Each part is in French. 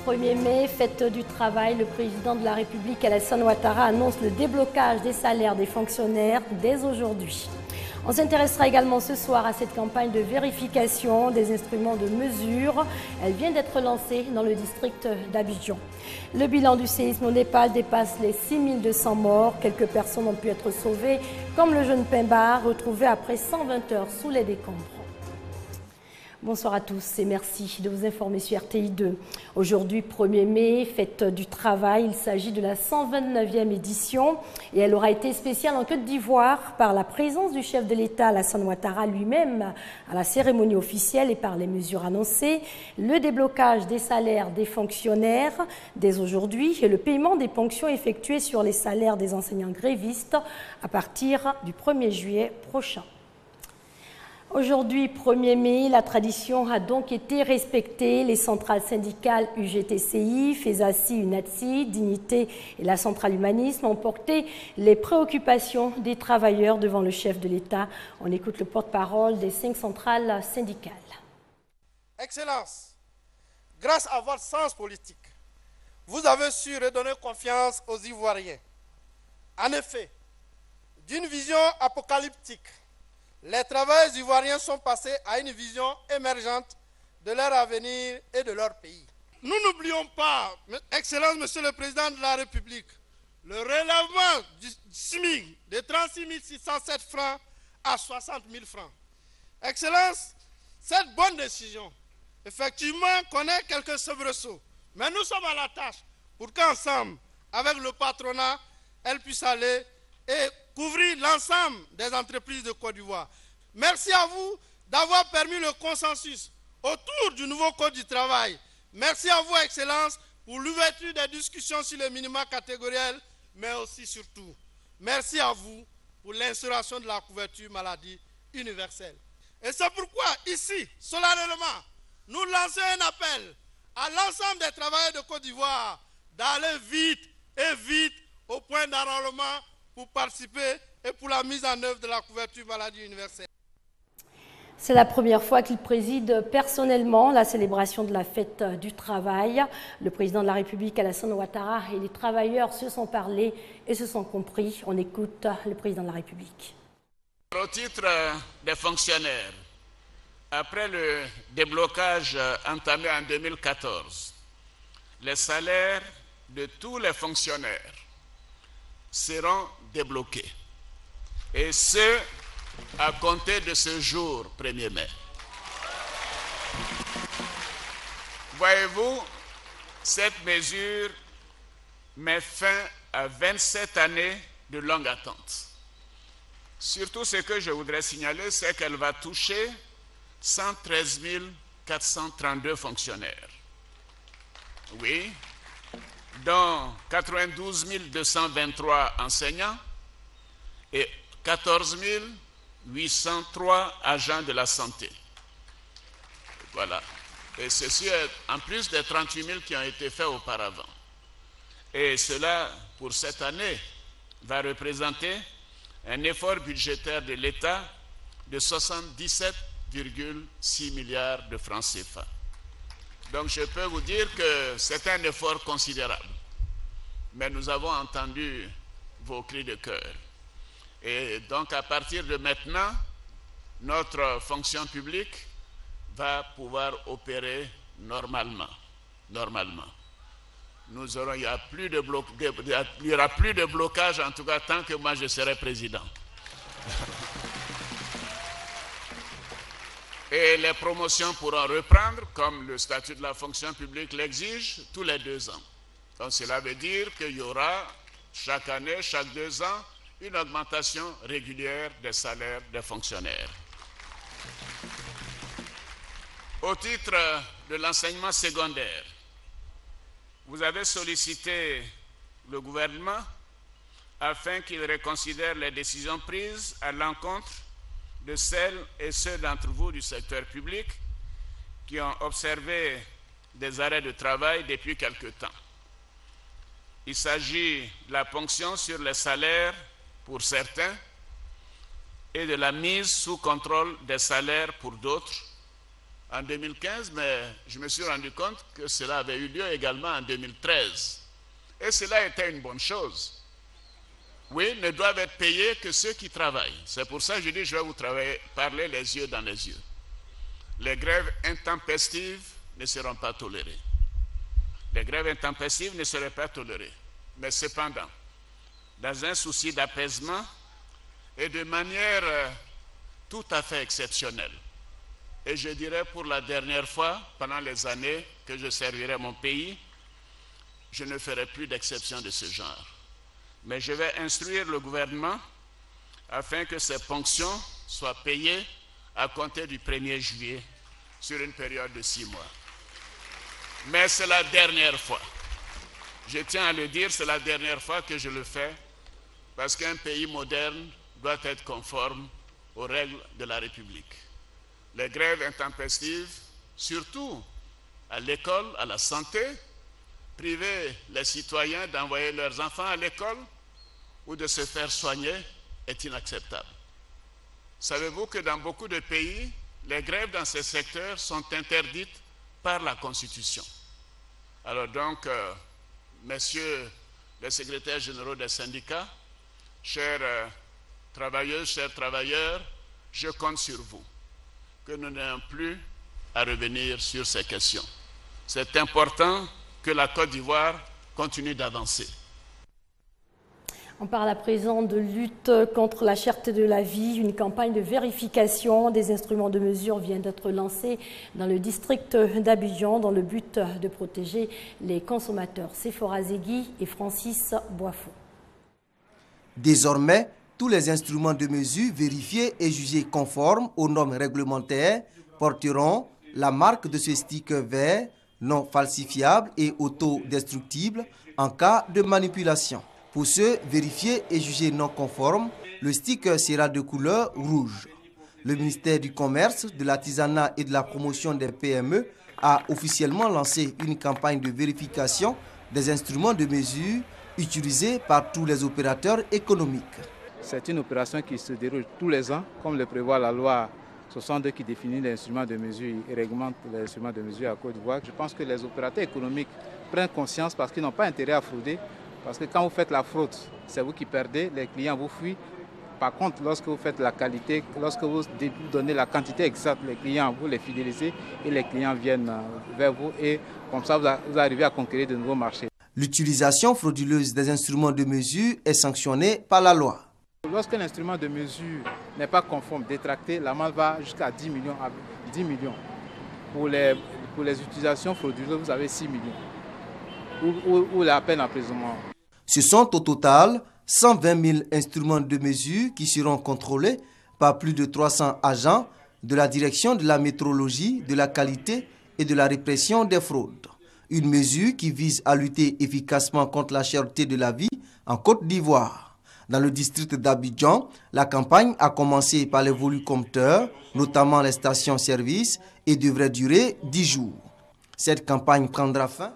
1er mai, fête du travail, le président de la République Alassane Ouattara annonce le déblocage des salaires des fonctionnaires dès aujourd'hui. On s'intéressera également ce soir à cette campagne de vérification des instruments de mesure. Elle vient d'être lancée dans le district d'Abidjan. Le bilan du séisme au Népal dépasse les 6200 morts. Quelques personnes ont pu être sauvées, comme le jeune Pemba, retrouvé après 120 heures sous les décombres. Bonsoir à tous et merci de vous informer sur RTI 2. Aujourd'hui, 1er mai, fête du travail. Il s'agit de la 129e édition et elle aura été spéciale en Côte d'Ivoire par la présence du chef de l'État, Alassane Ouattara lui-même, à la cérémonie officielle et par les mesures annoncées, le déblocage des salaires des fonctionnaires dès aujourd'hui et le paiement des ponctions effectuées sur les salaires des enseignants grévistes à partir du 1er juillet prochain. Aujourd'hui, 1er mai, la tradition a donc été respectée. Les centrales syndicales UGTCI, FESACI, UNATSI, Dignité et la centrale Humanisme ont porté les préoccupations des travailleurs devant le chef de l'État. On écoute le porte-parole des 5 centrales syndicales. Excellence, grâce à votre sens politique, vous avez su redonner confiance aux Ivoiriens. En effet, d'une vision apocalyptique, les travailleurs ivoiriens sont passés à une vision émergente de leur avenir et de leur pays. Nous n'oublions pas, Excellence, Monsieur le Président de la République, le relèvement du SMIC de 36 607 francs à 60 000 francs. Excellence, cette bonne décision, effectivement, connaît quelques soubresauts, mais nous sommes à la tâche pour qu'ensemble, avec le patronat, elle puisse aller et couvrir l'ensemble des entreprises de Côte d'Ivoire. Merci à vous d'avoir permis le consensus autour du nouveau Code du travail. Merci à vous, Excellence, pour l'ouverture des discussions sur les minima catégoriels, mais aussi surtout, merci à vous pour l'instauration de la couverture maladie universelle. Et c'est pourquoi, ici, solennellement, nous lançons un appel à l'ensemble des travailleurs de Côte d'Ivoire d'aller vite et vite au point d'enrôlement pour participer et pour la mise en œuvre de la couverture maladie universelle. C'est la première fois qu'il préside personnellement la célébration de la fête du travail. Le président de la République, Alassane Ouattara, et les travailleurs se sont parlé et se sont compris. On écoute le président de la République. Au titre des fonctionnaires, après le déblocage entamé en 2014, les salaires de tous les fonctionnaires seront débloqués. Et ce, à compter de ce jour, 1er mai. Voyez-vous, cette mesure met fin à 27 années de longue attente. Surtout, ce que je voudrais signaler, c'est qu'elle va toucher 113 432 fonctionnaires. Oui, dont 92 223 enseignants et 14 803 agents de la santé. Voilà. Et ceci est en plus des 38 000 qui ont été faits auparavant. Et cela, pour cette année, va représenter un effort budgétaire de l'État de 77,6 milliards de francs CFA. Donc je peux vous dire que c'est un effort considérable. Mais nous avons entendu vos cris de cœur. Et donc à partir de maintenant, notre fonction publique va pouvoir opérer normalement. Nous aurons, il n'y aura plus de blocage, en tout cas tant que moi je serai président. Et les promotions pourront reprendre, comme le statut de la fonction publique l'exige, tous les 2 ans. Donc cela veut dire qu'il y aura chaque année, chaque 2 ans, une augmentation régulière des salaires des fonctionnaires. Au titre de l'enseignement secondaire, vous avez sollicité le gouvernement afin qu'il reconsidère les décisions prises à l'encontre de celles et ceux d'entre vous du secteur public qui ont observé des arrêts de travail depuis quelque temps. Il s'agit de la ponction sur les salaires pour certains et de la mise sous contrôle des salaires pour d'autres, en 2015, mais je me suis rendu compte que cela avait eu lieu également en 2013. Et cela était une bonne chose. Oui, ne doivent être payés que ceux qui travaillent. C'est pour ça que je dis, je vais vous parler les yeux dans les yeux. Les grèves intempestives ne seront pas tolérées. Les grèves intempestives ne seraient pas tolérées. Mais cependant, dans un souci d'apaisement et de manière tout à fait exceptionnelle, et je dirais pour la dernière fois, pendant les années que je servirai mon pays, je ne ferai plus d'exception de ce genre. Mais je vais instruire le gouvernement afin que ces ponctions soient payées à compter du 1er juillet sur une période de 6 mois. Mais c'est la dernière fois. Je tiens à le dire, c'est la dernière fois que je le fais parce qu'un pays moderne doit être conforme aux règles de la République. Les grèves intempestives, surtout à l'école, à la santé, priver les citoyens d'envoyer leurs enfants à l'école ou de se faire soigner est inacceptable. Savez-vous que dans beaucoup de pays, les grèves dans ces secteurs sont interdites par la Constitution. Alors donc, messieurs les secrétaires généraux des syndicats, chères travailleuses, chers travailleurs, je compte sur vous, que nous n'ayons plus à revenir sur ces questions. C'est important que la Côte d'Ivoire continue d'avancer. On parle à présent de lutte contre la cherté de la vie. Une campagne de vérification des instruments de mesure vient d'être lancée dans le district d'Abidjan dans le but de protéger les consommateurs. Sephora Zegui et Francis Boifou. Désormais, tous les instruments de mesure vérifiés et jugés conformes aux normes réglementaires porteront la marque de ce sticker vert non falsifiable et autodestructible en cas de manipulation. Pour ceux vérifiés et jugés non conformes, le sticker sera de couleur rouge. Le ministère du Commerce, de l'Artisanat et de la Promotion des PME a officiellement lancé une campagne de vérification des instruments de mesure utilisés par tous les opérateurs économiques. C'est une opération qui se déroule tous les ans, comme le prévoit la loi 62 qui définit les instruments de mesure et réglemente les instruments de mesure à Côte d'Ivoire. Je pense que les opérateurs économiques prennent conscience parce qu'ils n'ont pas intérêt à frauder. Parce que quand vous faites la fraude, c'est vous qui perdez, les clients vous fuient. Par contre, lorsque vous faites la qualité, lorsque vous donnez la quantité exacte, les clients, vous les fidélisez et les clients viennent vers vous et comme ça, vous arrivez à conquérir de nouveaux marchés. L'utilisation frauduleuse des instruments de mesure est sanctionnée par la loi. Lorsque l'instrument de mesure n'est pas conforme, détracté, l'amende va jusqu'à 10 millions. Pour les utilisations frauduleuses, vous avez 6 millions. Ou la peine d'emprisonnement. Ce sont au total 120 000 instruments de mesure qui seront contrôlés par plus de 300 agents de la direction de la métrologie, de la qualité et de la répression des fraudes. Une mesure qui vise à lutter efficacement contre la cherté de la vie en Côte d'Ivoire. Dans le district d'Abidjan, la campagne a commencé par les volucompteurs, notamment les stations-service, et devrait durer 10 jours. Cette campagne prendra fin.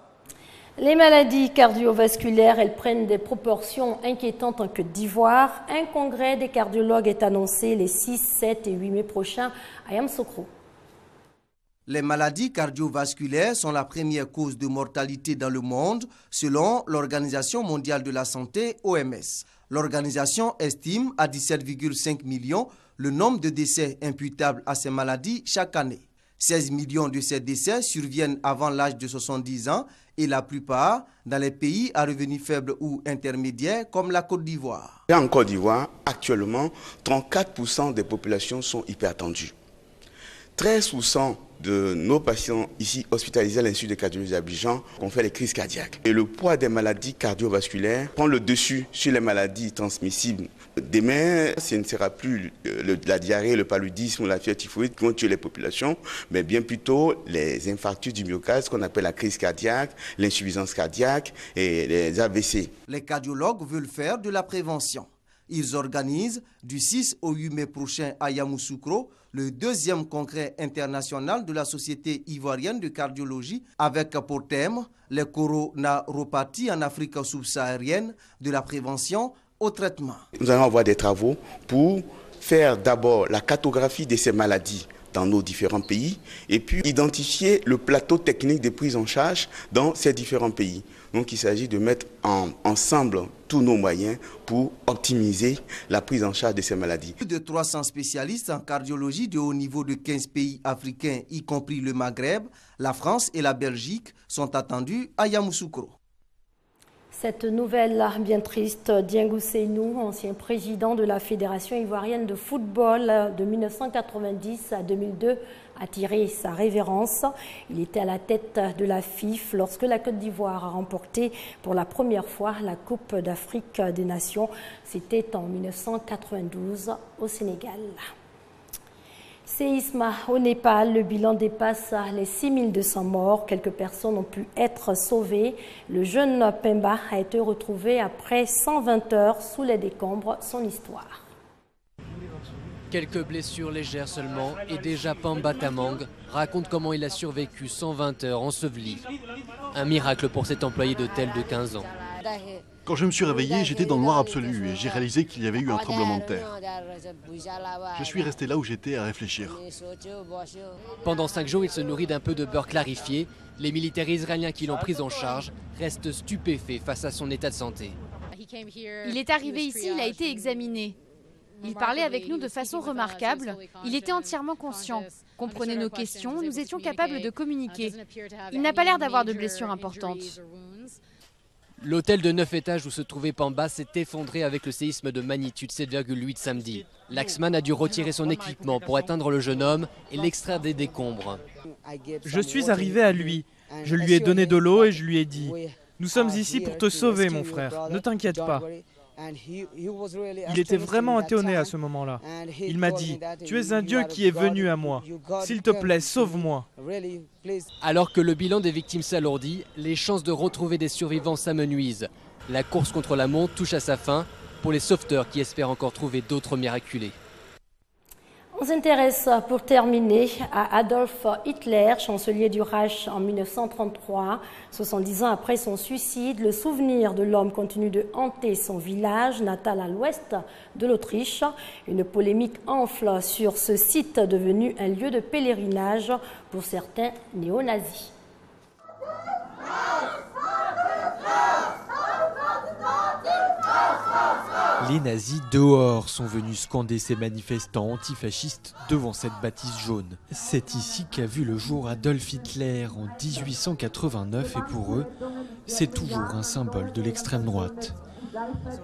Les maladies cardiovasculaires, elles prennent des proportions inquiétantes en Côte d'Ivoire. Un congrès des cardiologues est annoncé les 6, 7 et 8 mai prochains à Yamoussoukro. Les maladies cardiovasculaires sont la première cause de mortalité dans le monde, selon l'Organisation mondiale de la santé, OMS. L'organisation estime à 17,5 millions le nombre de décès imputables à ces maladies chaque année. 16 millions de ces décès surviennent avant l'âge de 70 ans et la plupart dans les pays à revenus faibles ou intermédiaires comme la Côte d'Ivoire. En Côte d'Ivoire, actuellement, 34% des populations sont hypertendues. 13% de nos patients ici hospitalisés à l'Institut de cardiologie d'Abidjan ont fait les crises cardiaques. Et le poids des maladies cardiovasculaires prend le dessus sur les maladies transmissibles. Demain, ce ne sera plus la diarrhée, le paludisme ou la fièvre typhoïde qui vont tuer les populations, mais bien plutôt les infarctus du myocarde, ce qu'on appelle la crise cardiaque, l'insuffisance cardiaque et les AVC. Les cardiologues veulent faire de la prévention. Ils organisent du 6 au 8 mai prochain à Yamoussoukro le 2e congrès international de la Société ivoirienne de cardiologie avec pour thème les coronaropathies en Afrique subsaharienne, de la prévention au traitement. Nous allons avoir des travaux pour faire d'abord la cartographie de ces maladies dans nos différents pays et puis identifier le plateau technique des prises en charge dans ces différents pays. Donc il s'agit de mettre ensemble tous nos moyens pour optimiser la prise en charge de ces maladies. Plus de 300 spécialistes en cardiologie de haut niveau de 15 pays africains, y compris le Maghreb, la France et la Belgique, sont attendus à Yamoussoukro. Cette nouvelle bien triste, Diengou Seynou, ancien président de la Fédération ivoirienne de football de 1990 à 2002, a tiré sa révérence. Il était à la tête de la FIF lorsque la Côte d'Ivoire a remporté pour la première fois la Coupe d'Afrique des Nations. C'était en 1992 au Sénégal. Séisme au Népal, le bilan dépasse les 6200 morts. Quelques personnes ont pu être sauvées. Le jeune Pemba a été retrouvé après 120 heures sous les décombres. Son histoire. Quelques blessures légères seulement et déjà Pemba Tamang raconte comment il a survécu 120 heures enseveli. Un miracle pour cet employé d'hôtel de 15 ans. Quand je me suis réveillé, j'étais dans le noir absolu et j'ai réalisé qu'il y avait eu un tremblement de terre. Je suis resté là où j'étais à réfléchir. Pendant 5 jours, il se nourrit d'un peu de beurre clarifié. Les militaires israéliens qui l'ont pris en charge restent stupéfaits face à son état de santé. Il est arrivé ici, il a été examiné. Il parlait avec nous de façon remarquable. Il était entièrement conscient, comprenait nos questions, nous étions capables de communiquer. Il n'a pas l'air d'avoir de blessures importantes. L'hôtel de 9 étages où se trouvait Pemba s'est effondré avec le séisme de magnitude 7,8 samedi. L'Axman a dû retirer son équipement pour atteindre le jeune homme et l'extraire des décombres. Je suis arrivé à lui. Je lui ai donné de l'eau et je lui ai dit « Nous sommes ici pour te sauver, mon frère. Ne t'inquiète pas. » Il était vraiment étonné à ce moment-là. Il m'a dit « Tu es un Dieu qui est venu à moi. S'il te plaît, sauve-moi. » Alors que le bilan des victimes s'alourdit, les chances de retrouver des survivants s'amenuisent. La course contre la montre touche à sa fin pour les sauveteurs qui espèrent encore trouver d'autres miraculés. On s'intéresse pour terminer à Adolf Hitler, chancelier du Reich en 1933. 70 ans après son suicide, le souvenir de l'homme continue de hanter son village natal à l'ouest de l'Autriche. Une polémique enfle sur ce site devenu un lieu de pèlerinage pour certains néo-nazis. Les nazis dehors sont venus scander ces manifestants antifascistes devant cette bâtisse jaune. C'est ici qu'a vu le jour Adolf Hitler en 1889 et pour eux, c'est toujours un symbole de l'extrême droite.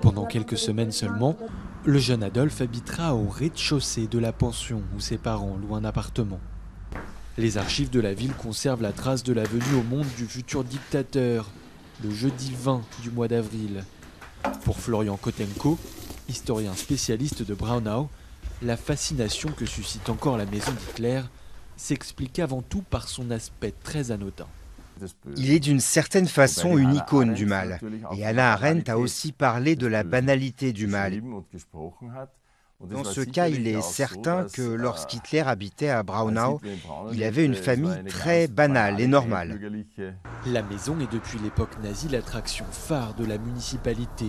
Pendant quelques semaines seulement, le jeune Adolf habitera au rez-de-chaussée de la pension où ses parents louent un appartement. Les archives de la ville conservent la trace de la venue au monde du futur dictateur, le jeudi 20 du mois d'avril. Pour Florian Kotenko, historien spécialiste de Braunau, la fascination que suscite encore la maison d'Hitler s'explique avant tout par son aspect très anodin. Il est d'une certaine façon une icône du mal. Et Hannah Arendt a aussi parlé de la banalité du mal. Dans ce cas, il est certain que lorsqu'Hitler habitait à Braunau, il avait une famille très banale et normale. La maison est depuis l'époque nazie l'attraction phare de la municipalité,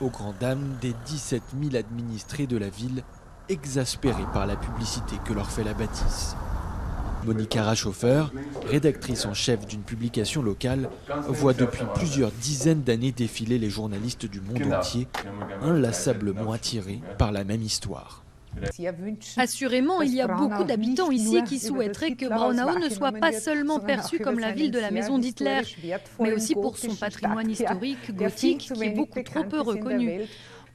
aux grandes dames des 17 000 administrés de la ville, exaspérés par la publicité que leur fait la bâtisse. Monica Raschhofer, rédactrice en chef d'une publication locale, voit depuis plusieurs dizaines d'années défiler les journalistes du monde entier, inlassablement attirés par la même histoire. Assurément, il y a beaucoup d'habitants ici qui souhaiteraient que Braunau ne soit pas seulement perçue comme la ville de la maison d'Hitler, mais aussi pour son patrimoine historique gothique qui est beaucoup trop peu reconnu.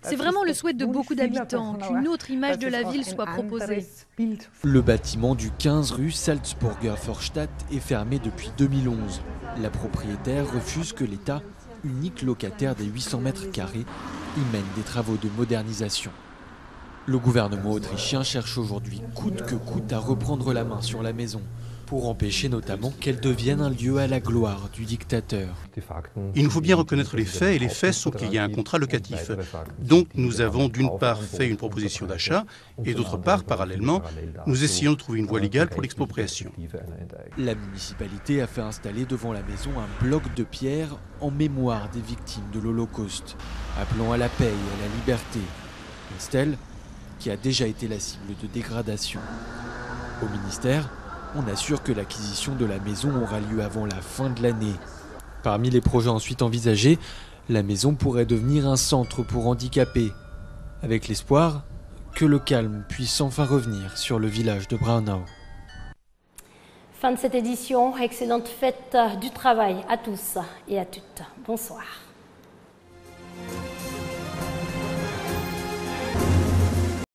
C'est vraiment le souhait de beaucoup d'habitants qu'une autre image de la ville soit proposée. Le bâtiment du 15 rue Salzburger Vorstadt est fermé depuis 2011. La propriétaire refuse que l'État, unique locataire des 800 mètres carrés, y mène des travaux de modernisation. Le gouvernement autrichien cherche aujourd'hui coûte que coûte à reprendre la main sur la maison, pour empêcher notamment qu'elle devienne un lieu à la gloire du dictateur. Il nous faut bien reconnaître les faits, et les faits sont qu'il y a un contrat locatif. Donc nous avons d'une part fait une proposition d'achat, et d'autre part, parallèlement, nous essayons de trouver une voie légale pour l'expropriation. La municipalité a fait installer devant la maison un bloc de pierre en mémoire des victimes de l'Holocauste, appelant à la paix et à la liberté. Une stèle qui a déjà été la cible de dégradation. Au ministère, on assure que l'acquisition de la maison aura lieu avant la fin de l'année. Parmi les projets ensuite envisagés, la maison pourrait devenir un centre pour handicapés, avec l'espoir que le calme puisse enfin revenir sur le village de Braunau. Fin de cette édition, excellente fête du travail à tous et à toutes. Bonsoir.